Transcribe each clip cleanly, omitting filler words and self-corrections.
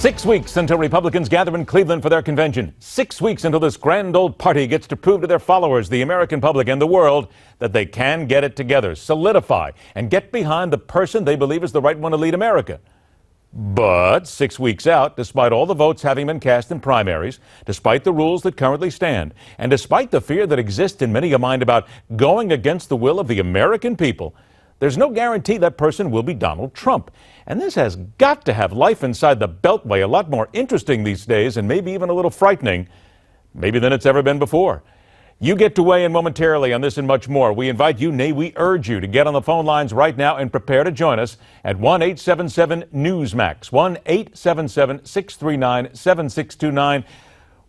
6 weeks until Republicans gather in Cleveland for their convention. 6 weeks until this grand old party gets to prove to their followers, the American public, and the world that they can get it together, solidify, and get behind the person they believe is the right one to lead America. But 6 weeks out, despite all the votes having been cast in primaries, despite the rules that currently stand, and despite the fear that exists in many a mind about going against the will of the American people, there's no guarantee that person will be Donald Trump. And this has got to have life inside the Beltway a lot more interesting these days, and maybe even a little frightening, maybe than it's ever been before. You get to weigh in momentarily on this and much more. We invite you, nay, we urge you to get on the phone lines right now and prepare to join us at 1-877-Newsmax, 1-877-639-7629.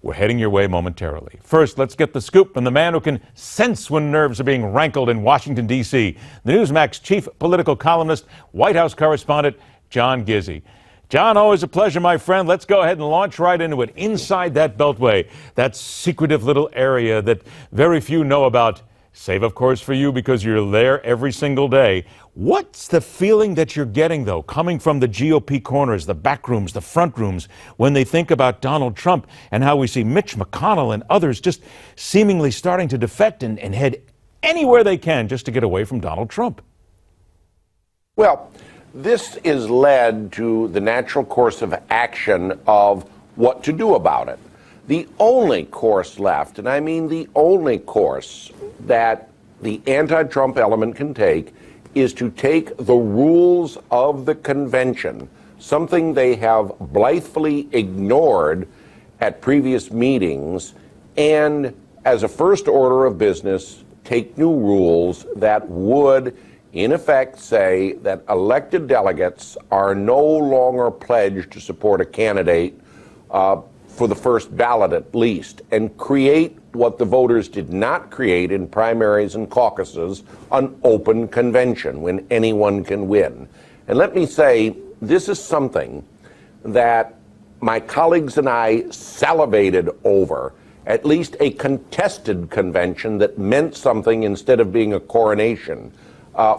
We're heading your way momentarily. First, let's get the scoop from the man who can sense when nerves are being rankled in Washington, D.C., the Newsmax chief political columnist, White House correspondent, John Gizzi. John, always a pleasure, my friend. Let's go ahead and launch right into it. Inside that Beltway, that secretive little area that very few know about, save, of course, for you because you're there every single day. What's the feeling that you're getting, though, coming from the GOP corners, the back rooms, the front rooms, when they think about Donald Trump and how we see Mitch McConnell and others just seemingly starting to defect and head anywhere they can just to get away from Donald Trump? Well, this is led to the natural course of action of what to do about it. The only course left, and I mean the only course that the anti-Trump element can take, is to take the rules of the convention, something they have blithely ignored at previous meetings, and as a first order of business, take new rules that would, in effect, say that elected delegates are no longer pledged to support a candidate for the first ballot at least, and create what the voters did not create in primaries and caucuses, an open convention when anyone can win. And let me say, this is something that my colleagues and I salivated over, at least a contested convention that meant something instead of being a coronation,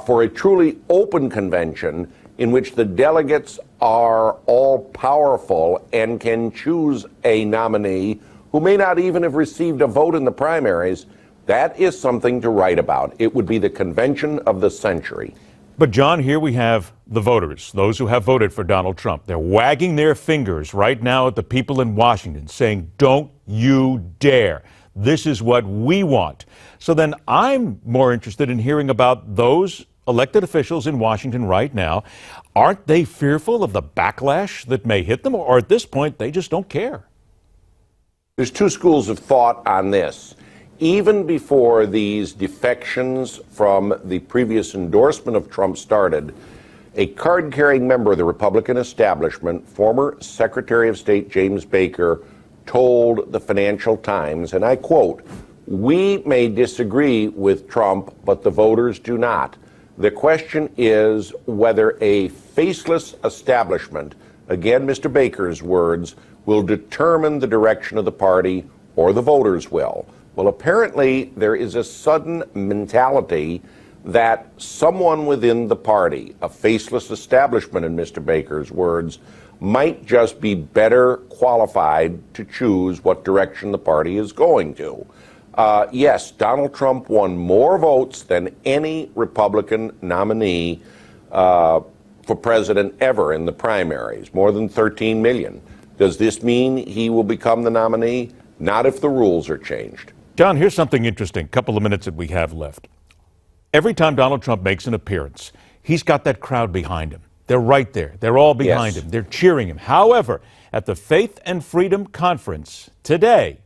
for a truly open convention in which the delegates are all powerful and can choose a nominee who may not even have received a vote in the primaries. That is something to write about. It would be the convention of the century. But, John, here we have the voters, those who have voted for Donald Trump. They're wagging their fingers right now at the people in Washington, saying, don't you dare. This is what we want. So then I'm more interested in hearing about those elected officials in Washington right now. Aren't they fearful of the backlash that may hit them, or at this point, they just don't care? There's two schools of thought on this. Even before these defections from the previous endorsement of Trump started, a card-carrying member of the Republican establishment, former Secretary of State James Baker, told the Financial Times, and I quote, "We may disagree with Trump, but the voters do not. The question is whether a faceless establishment," again Mr. Baker's words, "will determine the direction of the party, or the voters will." Well, apparently there is a sudden mentality that someone within the party, a faceless establishment in Mr. Baker's words, might just be better qualified to choose what direction the party is going to. Yes, Donald Trump won more votes than any Republican nominee for president ever in the primaries, more than 13 million. Does this mean he will become the nominee? Not if the rules are changed. John, here's something interesting. Couple of minutes that we have left. Every time Donald Trump makes an appearance, he's got that crowd behind him. They're right there. They're all behind him. They're cheering him. However, at the Faith and Freedom Conference today,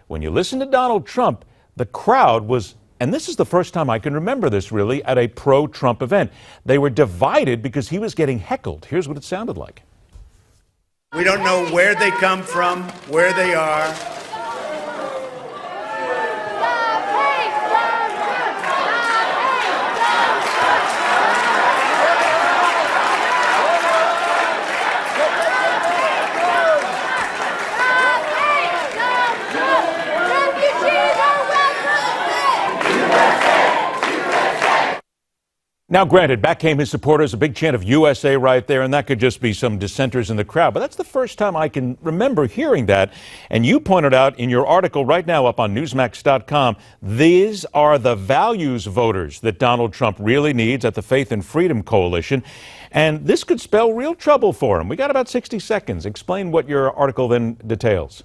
when you listen to Donald Trump, the crowd was, and this is the first time I can remember this really, at a pro-Trump event. They were divided because he was getting heckled. Here's what it sounded like. We don't know where they come from, where they are. Now, granted, back came his supporters, a big chant of USA right there, and that could just be some dissenters in the crowd. But that's the first time I can remember hearing that. And you pointed out in your article right now up on Newsmax.com, these are the values voters that Donald Trump really needs at the Faith and Freedom Coalition. And this could spell real trouble for him. We got about 60 seconds. Explain what your article then details.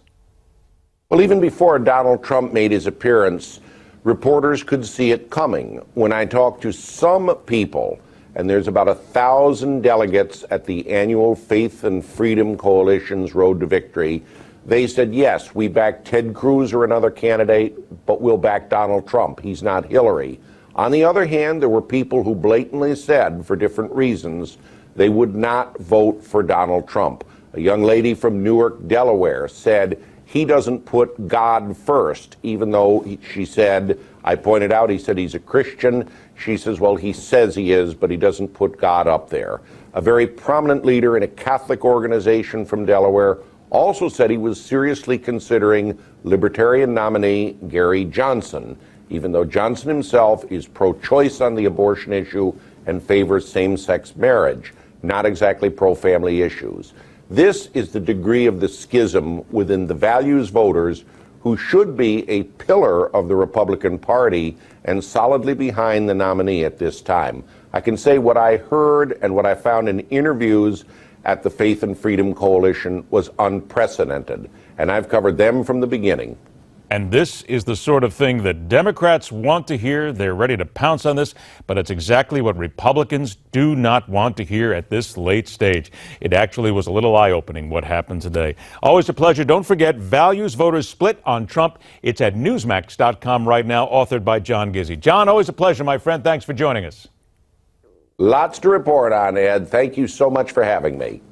Well, even before Donald Trump made his appearance, reporters could see it coming. When I talked to some people, and there's about 1,000 delegates at the annual Faith and Freedom Coalition's Road to Victory, they said, yes, we back Ted Cruz or another candidate, but we'll back Donald Trump. He's not Hillary. On the other hand, there were people who blatantly said, for different reasons, they would not vote for Donald Trump. A young lady from Newark, Delaware, said, he doesn't put God first, even though she said, I pointed out, he said he's a Christian. She says, well, he says he is, but he doesn't put God up there. A very prominent leader in a Catholic organization from Delaware also said he was seriously considering Libertarian nominee Gary Johnson, even though Johnson himself is pro-choice on the abortion issue and favors same-sex marriage, not exactly pro-family issues. This is the degree of the schism within the values voters who should be a pillar of the Republican Party and solidly behind the nominee at this time. I can say what I heard and what I found in interviews at the Faith and Freedom Coalition was unprecedented, and I've covered them from the beginning. And this is the sort of thing that Democrats want to hear. They're ready to pounce on this, but it's exactly what Republicans do not want to hear at this late stage. It actually was a little eye-opening what happened today. Always a pleasure. Don't forget, Values Voters Split on Trump. It's at Newsmax.com right now, authored by John Gizzi. John, always a pleasure, my friend. Thanks for joining us. Lots to report on, Ed. Thank you so much for having me.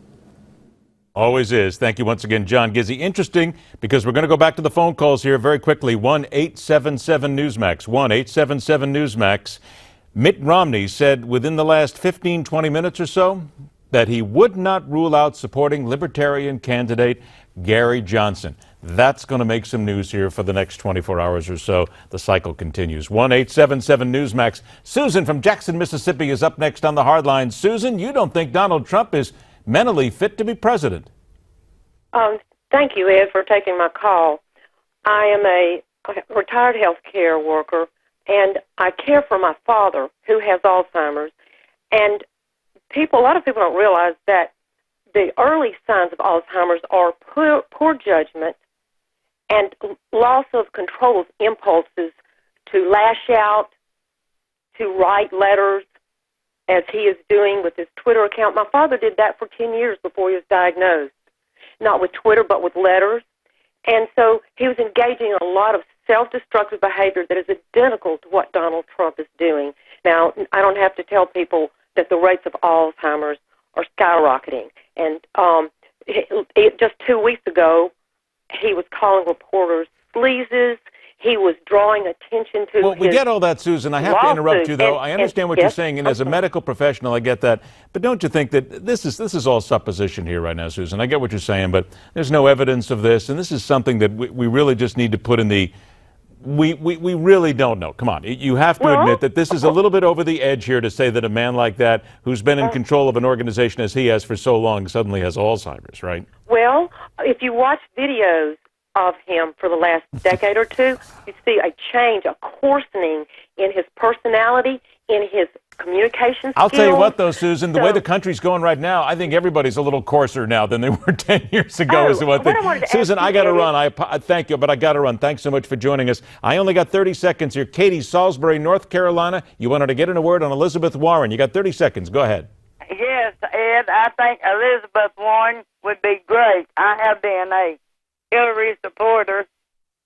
Always is. Thank you once again, John Gizzi. Interesting, because we're going to go back to the phone calls here very quickly. 1-877-Newsmax. 1-877-Newsmax. Mitt Romney said within the last 15, 20 minutes or so that he would not rule out supporting Libertarian candidate Gary Johnson. That's going to make some news here for the next 24 hours or so. The cycle continues. 1-877-Newsmax. Susan from Jackson, Mississippi is up next on the Hardline. Susan, you don't think Donald Trump is mentally fit to be president? Thank you, Ed, for taking my call. I am a retired health care worker, and I care for my father, who has Alzheimer's. And a lot of people don't realize that the early signs of Alzheimer's are poor judgment and loss of control of impulses to lash out, to write letters, as he is doing with his Twitter account. My father did that for 10 years before he was diagnosed, not with Twitter, but with letters. And so he was engaging in a lot of self-destructive behavior that is identical to what Donald Trump is doing. Now, I don't have to tell people that the rates of Alzheimer's are skyrocketing. And just 2 weeks ago, he was calling reporters sleazes. He was drawing attention to Well, we get all that, Susan. I have to interrupt you, though. I understand what you're saying, and as a okay. medical professional, I get that. But don't you think that this is all supposition here right now, Susan? I get what you're saying, but there's no evidence of this, and this is something that we really just need to put in the we really don't know. Come on. You have to admit that this is a little bit over the edge here to say that a man like that, who's been in control of an organization as he has for so long, suddenly has Alzheimer's, right? Well, if you watch videos of him for the last decade or two, you see a change, a coarsening in his personality, in his communication skills. I'll tell you what, though, Susan, the way the country's going right now, I think everybody's a little coarser now than they were 10 years ago. Is one thing. Susan, I got to run. I thank you, but I got to run. Thanks so much for joining us. I only got 30 seconds here. Katie, Salisbury, North Carolina, you wanted to get in a word on Elizabeth Warren. You got 30 seconds. Go ahead. Yes, Ed, I think Elizabeth Warren would be great. I have been a Hillary supporter,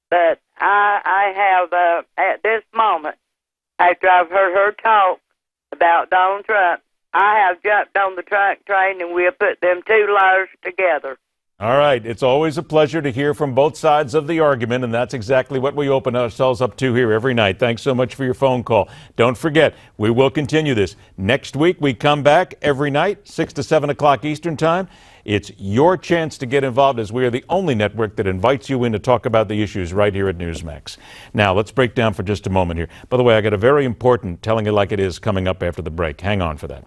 but I have, at this moment, after I've heard her talk about Donald Trump, I have jumped on the train and we'll put them two liars together. All right. It's always a pleasure to hear from both sides of the argument, and that's exactly what we open ourselves up to here every night. Thanks so much for your phone call. Don't forget, we will continue this. Next week, we come back every night, 6 to 7 o'clock Eastern Time. It's your chance to get involved, as we are the only network that invites you in to talk about the issues right here at Newsmax. Now, let's break down for just a moment here. By the way, I got a very important Telling It Like It Is coming up after the break. Hang on for that.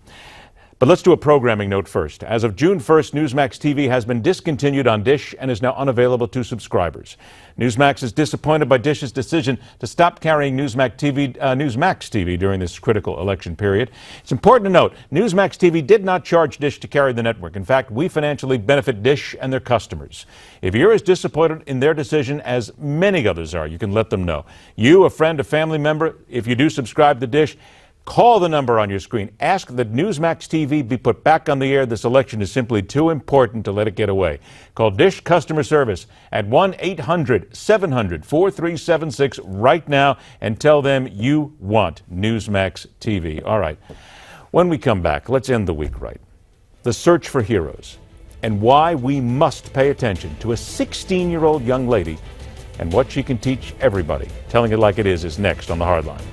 But let's do a programming note first. As of June 1st, Newsmax TV has been discontinued on Dish and is now unavailable to subscribers. Newsmax is disappointed by Dish's decision to stop carrying Newsmax TV during this critical election period. It's important to note, Newsmax TV did not charge Dish to carry the network. In fact, we financially benefit Dish and their customers. If you're as disappointed in their decision as many others are, you can let them know. You, a friend, a family member, if you do subscribe to Dish, call the number on your screen. Ask that Newsmax TV be put back on the air. This election is simply too important to let it get away. Call Dish Customer Service at 1-800-700-4376 right now and tell them you want Newsmax TV. All right. When we come back, let's end the week right. The search for heroes and why we must pay attention to a 16-year-old young lady and what she can teach everybody. Telling It Like It is next on The Hardline.